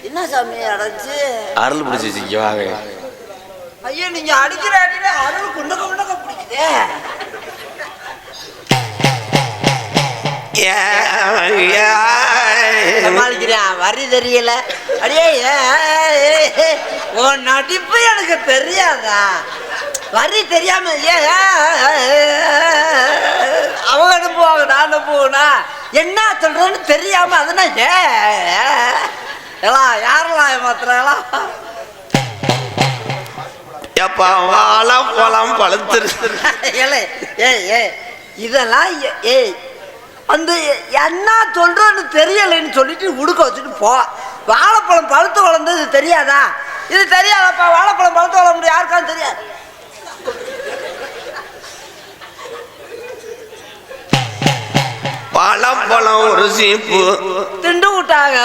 என்ன சாமி அடைச்சு அருள் பிடிச்சி வாங்க. ஐயோ நீங்க அடிக்கிற அடியில அருள் குண்டக்க குண்டக்க பிடிக்குதே. சமாளிக்கிறேன், வரி தெரியல. அடியே உன் நடிப்பு எனக்கு தெரியாதா? வரி தெரியாம அவங்க அனுப்புவாங்க, நான் அனுப்புவேனா? என்ன சொல்றேன்னு தெரியாம அதுனா எல்லாம் யாரெல்லாம் ஏமாத்துறாங்களா? எப்பா வாழம் பழம் பழுத்துரு. இதெல்லாம் அந்த என்ன சொல்றோன்னு தெரியலைன்னு சொல்லிட்டு உடுக்க வச்சுட்டு போ. வாழைப்பழம் பழுத்து வளர்ந்தது தெரியாதா? இது தெரியாதப்பா. வாழைப்பழம் பழுத்து வளர முடியும், யாருக்கான்னு தெரியாது. பழம் பழம் ஒரு சீப்பு திண்டு விட்டாங்க.